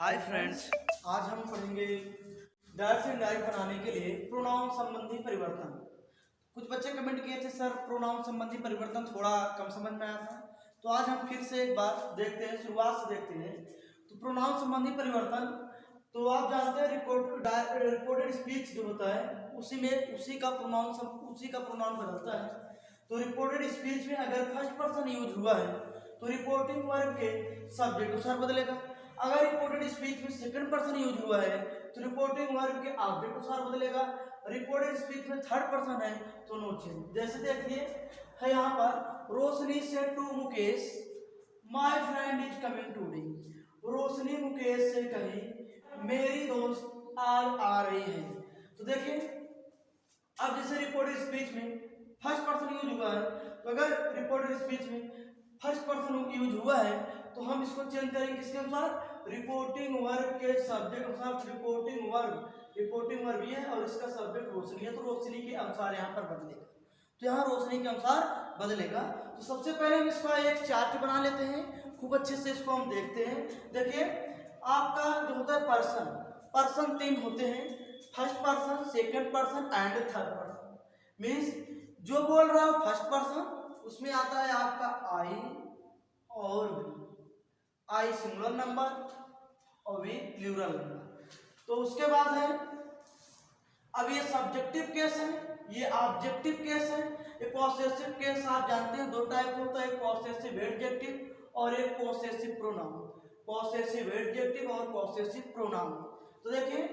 Hi friends, आज हम पढ़ेंगे डायरेक्ट से इनडायरेक्ट बनाने के लिए प्रोनाउन संबंधी परिवर्तन। कुछ बच्चे कमेंट किए थे सर प्रोनाउन संबंधी परिवर्तन थोड़ा कम समझ में आया था, तो आज हम फिर से एक बार देखते हैं, शुरुआत से देखते हैं। तो प्रोनाउन संबंधी परिवर्तन, तो आप जानते हैं रिपोर्टेड स्पीच जो होता है उसी का प्रोनाउन बदलता है। तो रिपोर्टेड स्पीच में अगर फर्स्ट पर्सन यूज हुआ है तो रिपोर्टिंग वर्ब के सब्जेक्ट अनुसार बदलेगा। अगर रिपोर्टेड स्पीच में सेकंड पर्सन यूज हुआ है तो रिपोर्टिंग वर्ब के ऑब्जेक्ट अनुसार बदलेगा। रिपोर्टेड स्पीच में थर्ड पर्सन है तो नो चेंज। जैसे देखिए है यहाँ पर, रोशनी से to Mukesh my friend is coming today. Roshni Mukesh से कही मेरी दोस्त आज आ रही है। तो देखिए अब जैसे रिपोर्टेड स्पीच में फर्स्ट पर्सन यूज हुआ है, तो अगर रिपोर्टेड स्पीच में फर्स्ट पर्सन यूज हुआ है तो हम इसको चेंज करेंगे किसके अनुसार, रिपोर्टिंग वर्ब के सब्जेक्ट अनुसार। रिपोर्टिंग वर्ब ये है और इसका सब्जेक्ट रोशनी है, तो रोशनी के अनुसार यहाँ पर बदलेगा। तो यहाँ रोशनी के अनुसार बदलेगा। तो सबसे पहले हम इसका एक चार्ट बना लेते हैं, खूब अच्छे से इसको हम देखते हैं। देखिए आपका जो होता है पर्सन तीन होते हैं, first person, second person and third person. Means जो बोल रहा हो फर्स्ट पर्सन उसमें आता है आपका आई और आई सिंगुलर नंबर और वी प्लूरल नंबर। तो उसके बाद है, अब ये सब्जेक्टिव केस है, ये ऑब्जेक्टिव केस है। ये पॉसेसिव केस आप जानते हैं दो टाइप होता है, एक पॉसेसिव एडजेक्टिव और एक पॉसेसिव प्रोनाउन। पॉसेसिव एडजेक्टिव और पॉसेसिव प्रोनाउन। तो देखिए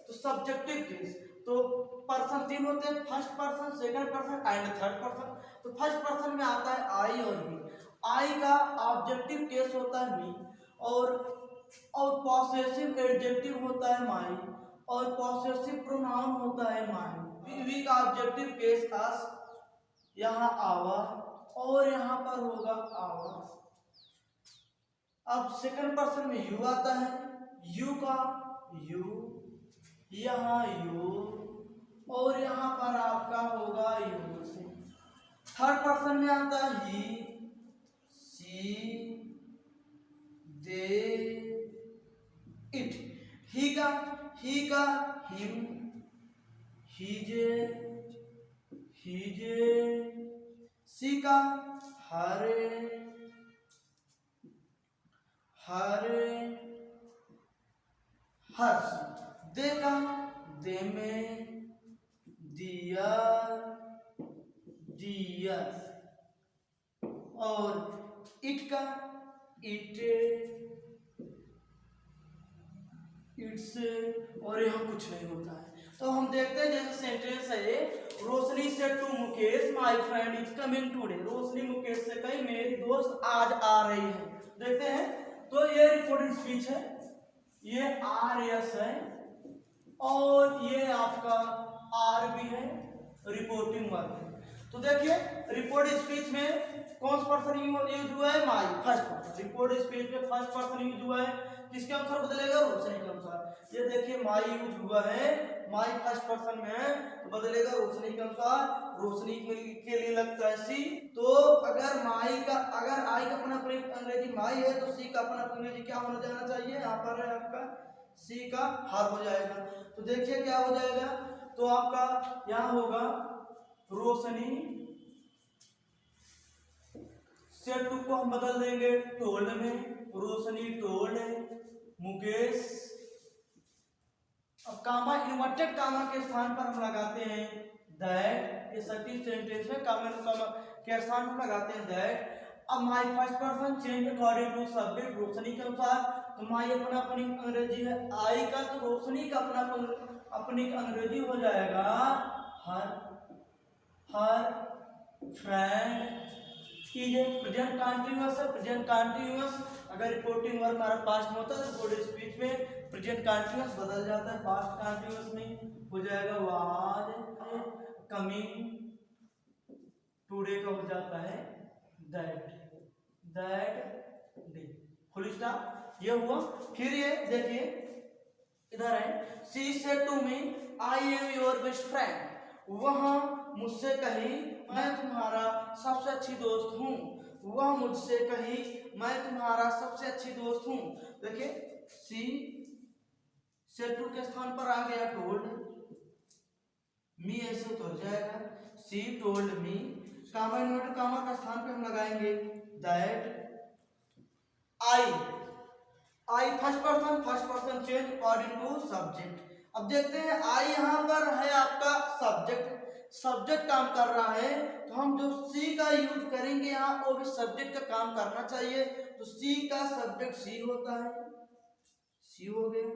तो सब्जेक्टिव केस, तो पर्सन तीन होते हैं, first person, second person and third person. तो फर्स्ट पर्सन में आता है आई और मी। आई का ऑब्जेक्टिव केस होता है मी और पॉसेसिव एडजेक्टिव होता है माई और पॉसेसिव प्रोनाउन होता है माई। वी का ऑब्जेक्टिव केस अस, यहाँ आवर और यहाँ पर होगा आवर्स। अब सेकंड पर्सन में यू आता है, यू का यू, यहाँ यू और यहाँ पर आपका होगा यू से। थर्ड पर्सन में आता है ही, सी, दे, इट। ही का हिम, हीजे, हीजे। सी का हरे, हरे, हर्ष। दे का दे में, दिया, दियर। और इट का इटे, इट्स। और यहाँ कुछ नहीं होता है। तो हम देखते हैं जैसे सेंटेंस है, रोशनी से to Mukesh my friend is coming today. Roshni Mukesh से कही मेरी दोस्त आज आ रही है। देखते हैं तो ये रिपोर्टेड स्पीच है, ये आर एस है और ये आपका आर भी है, रिपोर्टिंग वर्ब है। तो देखिए रिपोर्टेड स्पीच में कौन सा पर्सन यूज हुआ है, माई, फर्स्ट पर्सन। रिपोर्टेड स्पीच में फर्स्ट पर्सन यूज हुआ है, किसके अनुसार बदलेगा, रोशनी के अनुसार। ये देखिए माई यूज हुआ है, माई फर्स्ट पर्सन में है तो बदलेगा रोशनी के अनुसार। रोशनी के लिए लगता है सी। तो अगर आई का अपना अंग्रेजी माई है तो सी का अपना अंग्रेजी क्या होना जाना चाहिए, यहाँ पर है आपका सी का हर हो जाएगा। तो देखिए क्या हो जाएगा, तो आपका यहाँ होगा रोशनी से टू को हम बदल देंगे टोल्ड में, रोशनी टोल्ड है मुकेश। अब कामा, इन्वर्टेड कामा के स्थान पर हम लगाते हैं दैट। ये सटीक सेंटेंस में कामा के स्थान पर लगाते हैं दैट। अब my first person change according to subject, Roshni के अनुसार। तो माई अपना अपनी अंग्रेजी है आई का, तो रोशनी का अपनी अंग्रेजी हो जाएगा हर फ्रेंड इज प्रेजेंट कंटीन्यूअस है। प्रेजेंट कंटीन्यूअस अगर रिपोर्टिंग वर्ब हमारा पास्ट में होता है तो रिपोर्टेड स्पीच में प्रेजेंट कंटीन्यूअस बदल जाता है, पास्ट कंटीन्यूअस में हो जाएगा वाज कमिंग। टुडे का हो जाता है दैट डे, फुल स्टॉप। ये हुआ। फिर ये देखिए इधर है, she said to me I am your best friend. वह मुझसे कही मैं तुम्हारा सबसे अच्छी दोस्त हूँ। वह मुझसे कही मैं तुम्हारा सबसे अच्छी दोस्त हूँ। देखिए सी सेड टू के स्थान पर आ गया टोल्ड, मी ऐसे उतर जाएगा, सी टोल्ड मी, कामा इन्वर्टेड कामा का स्थान पे हम लगाएंगे that, I first person change according to subject. अब देखते हैं आई यहाँ पर है आपका सब्जेक्ट काम कर रहा है, तो हम जो सी का यूज करेंगे यहाँ वो भी सब्जेक्ट का काम करना चाहिए, तो सी का सब्जेक्ट सी होता है, सी हो गया,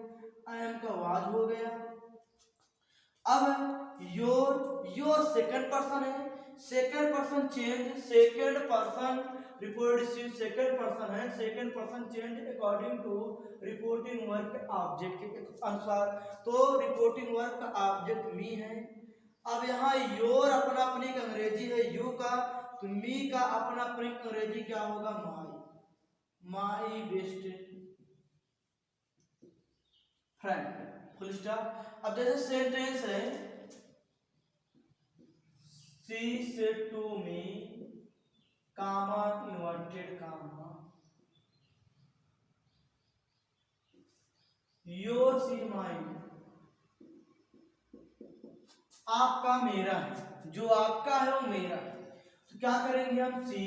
आई एम का वाज हो गया। अब योर सेकंड पर्सन है, second person change, second person report receive, second person है, second person change according to reporting work object के अनुसार, तो रिपोर्टिंग वर्क का ऑब्जेक्ट मी है। अब यहाँ योर अपना अपनी अंग्रेजी है यू का, तो मी का अपना अपनी अंग्रेजी क्या होगा my best friend, full stop. अब जैसे सेंटेंस है she said to me comma inverted comma your she mine, आपका मेरा है, जो आपका है वो मेरा है, तो क्या करेंगे हम सी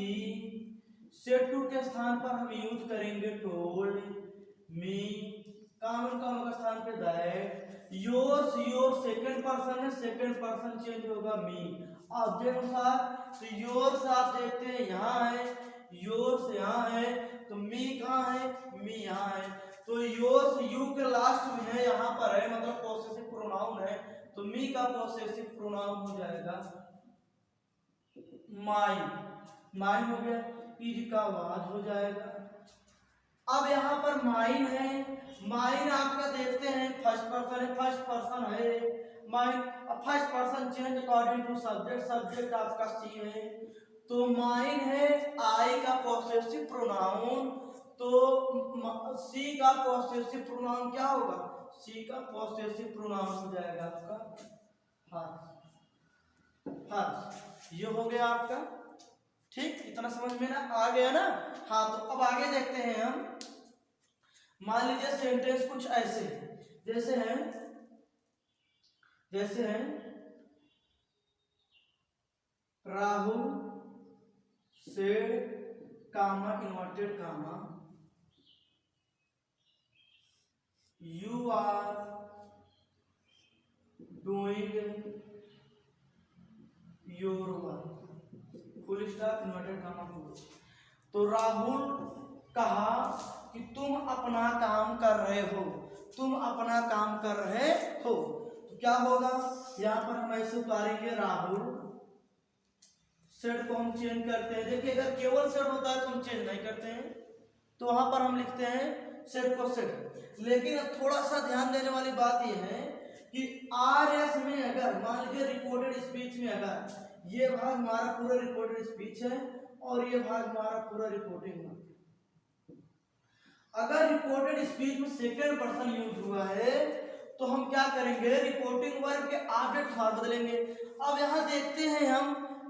सेड टू के स्थान पर हम यूज करेंगे टोल्ड, मी कामन का स्थान पे that, yours your second person है, सेकंड पर्सन चेंज होगा मी ऑब्जेक्ट अनुसार, तो योर्स आप देखते हैं यहाँ है, योर्स यहाँ है, तो मी कहाँ है, मी यहाँ है, तो योर्स यू के लास्ट में है, यहाँ पर है, मतलब पॉसेसिव प्रोनाउन है, तो मी का पॉसेसिव प्रोनाउन हो जाएगा माइन हो गया, इज का वाज हो जाएगा। अब यहाँ पर माइन है, माइन आपका देखते हैं फर्स्ट पर्सन है माइन, अब first person change according to subject, subject आपका सी है, तो माइन है आई का पॉसेसिव प्रोनाउन, तो सी का पॉसेसिव प्रोनाउन क्या होगा, सी का पॉसेसिव प्रोनाउन हो जाएगा आपका हर्ष, ये हो गया आपका, ठीक, इतना समझ में ना आ गया ना। हाँ, तो अब आगे देखते हैं हम, मान लीजिए सेंटेंस कुछ ऐसे जैसे हैं Rahul said comma inverted comma you are doing your work, full stop inverted comma full. तो राहुल कहा कि तुम अपना काम कर रहे हो, तुम अपना काम कर रहे हो, तो क्या होगा, यहाँ पर हम ऐसे उतारेंगे राहुल, सेड को हम चेंज करते हैं, देखिए अगर केवल सेड होता है तो हम चेंज नहीं करते हैं, तो वहां पर हम लिखते हैं सेड को सेड। लेकिन अब थोड़ा सा ध्यान देने वाली बात यह है कि आरएस में अगर मान लीजिए रिपोर्टेड स्पीच में अगर ये भाग हमारा पूरा रिपोर्टेड स्पीच है और ये भाग हमारा पूरा रिपोर्टिंग है, अगर रिपोर्टेड स्पीच में सेकंड पर्सन यूज हुआ है तो हम क्या करेंगे, रिपोर्टिंग वर्ब के ऑब्जेक्ट भाग बदलेंगे। अब यहाँ देखते हैं हम,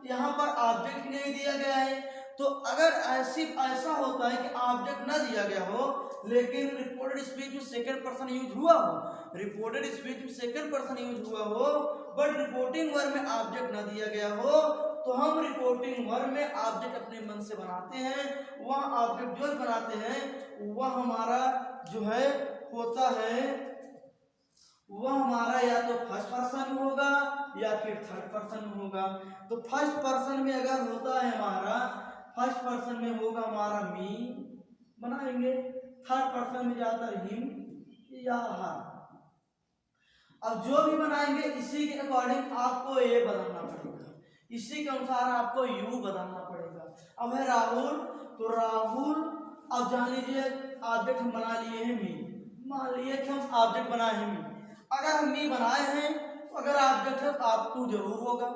यहाँ पर ऑब्जेक्ट नहीं दिया गया है, तो अगर ऐसा होता है कि ऑब्जेक्ट ना दिया गया हो लेकिन रिपोर्टेड स्पीच में सेकंड पर्सन यूज हुआ हो, रिपोर्टेड स्पीच में सेकंड पर्सन यूज हुआ हो बट रिपोर्टिंग वर्ब में ऑब्जेक्ट ना दिया गया हो, तो हम रिपोर्टिंग वर्ब में ऑब्जेक्ट अपने मन से बनाते हैं, वह ऑब्जेक्ट जो बनाते हैं वह हमारा जो है होता है, वह हमारा या तो फर्स्ट पर्सन होगा या फिर थर्ड पर्सन होगा। तो फर्स्ट पर्सन में अगर होता है हमारा, फर्स्ट पर्सन में होगा हमारा मी बनाएंगे, थर्ड पर्सन में जाकर हिम या हर। अब जो भी बनाएंगे इसी के अकॉर्डिंग आपको ये बदलना पड़ेगा, इसी के अनुसार आपको यू बदलना पड़ेगा। अब है राहुल, तो राहुल, अब जान लीजिए ऑब्जेक्ट हम बना लिए हैं मी, मान लिए कि हम ऑब्जेक्ट बनाए हैं मी, अगर हम मी बनाए हैं तो अगर ऑब्जेक्ट है तो आप टू जरूर होगा,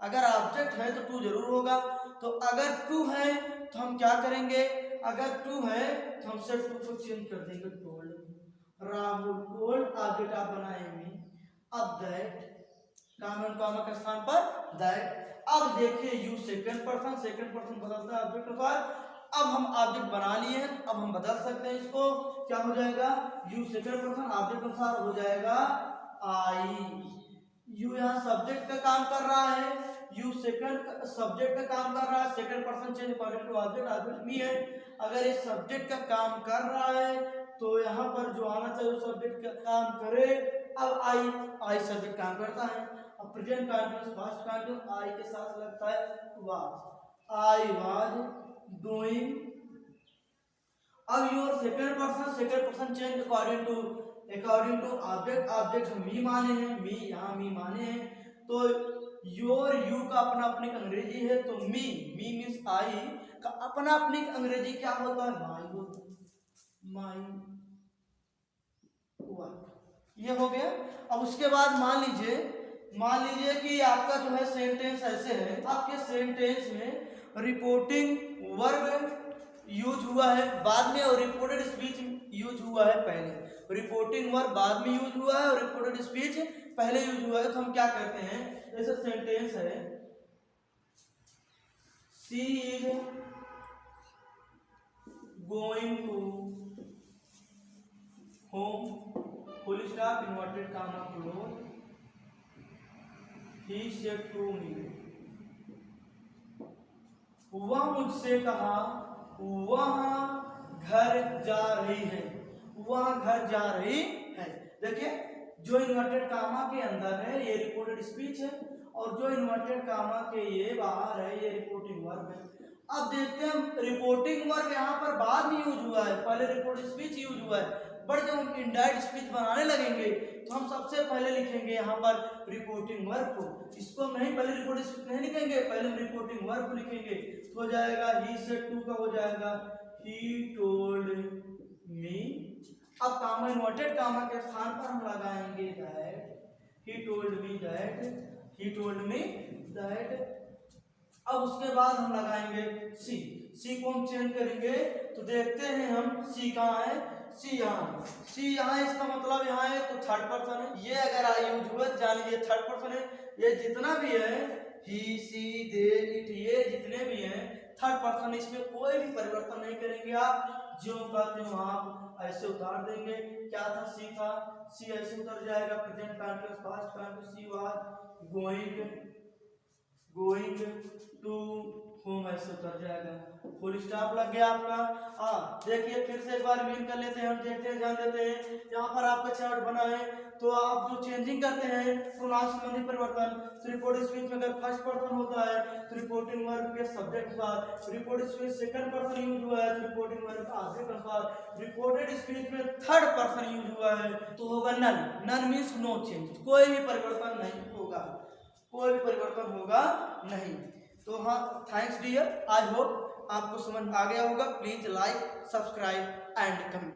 अगर ऑब्जेक्ट है तो टू जरूर होगा। तो अगर टू है तो हम क्या करेंगे, अगर टू है तो हम सिर्फ टू को चेंज कर देंगे टोल्ड, राहुल टोल्ड ऑब्जेक्ट आप बनाए मी, अब दैट कॉमा के स्थान पर दैट। अब देखिए यू सेकंड पर्सन बदलता है ऑब्जेक्ट के साथ, अब हम ऑब्जेक्ट बना लिए हैं, अब हम बदल सकते हैं इसको। क्या हो जाएगा, यू सेकंड पर्सन ऑब्जेक्ट अनुसार हो जाएगा आई। यू यहाँ सब्जेक्ट का काम कर रहा है, यू सेकंड सब्जेक्ट का काम कर रहा है, second person change according to object, object me है। अगर ये सब्जेक्ट का काम कर रहा है तो यहाँ पर जो आना चाहिए वो सब्जेक्ट का काम करे। अब आई सब्जेक्ट काम करता है। अब present continuous past continuous I के साथ लगता है वाज, आई वाज डूइंग। अब your second person change according to object, object me माने हैं, मी यहाँ मी माने हैं, तो योर यू का अपना अपनी अंग्रेजी है, तो मी मीन्स आई का अपना अपनी अंग्रेजी क्या होता है, माई होता है, माई। ये हो गया। अब उसके बाद मान लीजिए कि आपका जो है सेंटेंस ऐसे है, आपके सेंटेंस में रिपोर्टिंग वर्ब यूज हुआ है बाद में और रिपोर्टेड स्पीच यूज हुआ है पहले। रिपोर्टिंग वर्ब बाद में यूज हुआ है और रिपोर्टेड स्पीच पहले यूज हुआ है। तो हम क्या करते हैं, जैसे सेंटेंस है she is going to home, full stop inverted comma close, he said to me, वह मुझसे कहा वह घर जा रही है, वह घर जा रही है। देखिए जो इन्वर्टेड कामा के अंदर है ये रिपोर्टेड स्पीच है और जो इन्वर्टेड कामा के ये बाहर है ये रिपोर्टिंग वर्ब है। अब देखते हैं रिपोर्टिंग वर्ब यहाँ पर बाद में यूज हुआ है, पहले रिपोर्टेड स्पीच यूज हुआ है, बट जब हम इंडायरेक्ट स्पीच बनाने लगेंगे तो हम सबसे पहले लिखेंगे यहाँ पर रिपोर्टिंग वर्ब को। इसको हम नहीं पहले रिपोर्टिंग स्पीच नहीं लिखेंगे, पहले हम रिपोर्टिंग वर्ब को लिखेंगे। तो हो जाएगा ही सेड टू का हो जाएगा ही टोल्ड मी। अब कामा इन्वर्टेड कामा के स्थान पर हम लगाएंगे that, he told me that, he told me that. अब उसके बाद हम लगाएंगे सी को हम चेंज करेंगे तो देखते हैं हम सी कहाँ है, सी यहाँ, इसका मतलब यहाँ है तो थर्ड पर्सन है। ये अगर आई यूज हुआ जान लीजिए थर्ड पर्सन है। ये जितना भी है ही सी दे इट ये जितने भी हैं थर्ड पर्सन, इसमें कोई भी परिवर्तन नहीं करेंगे आप, जो कहते हो आप ऐसे उतार देंगे। क्या था, सी था, सी ऐसे उतर जाएगा, present continuous past continuous, she was going to home ऐसे उतर जाएगा, फुल स्टॉप लग गया आपका। देखिए फिर से एक बार मीन कर लेते हैं, हम देखते हैं जान देते हैं। यहाँ पर आपका चार्ट बना है तो आप जो चेंजिंग करते हैं प्रोनाउन संबंधी परिवर्तन, तो रिपोर्टिंग स्पीच में अगर फर्स्ट पर्सन होता है तो रिपोर्टिंग वर्ब के सब्जेक्ट के साथ, reporting speech second person use हुआ है तो रिपोर्टिंग वर्ब ऑब्जेक्ट के साथ, रिपोर्टेड स्पीच में थर्ड पर्सन यूज हुआ है तो होगा none. None means no change, कोई भी परिवर्तन नहीं होगा, कोई भी परिवर्तन होगा नहीं। तो हाँ, थैंक्स डियर, आई होप आपको समझ आ गया होगा। Please like, subscribe and comment.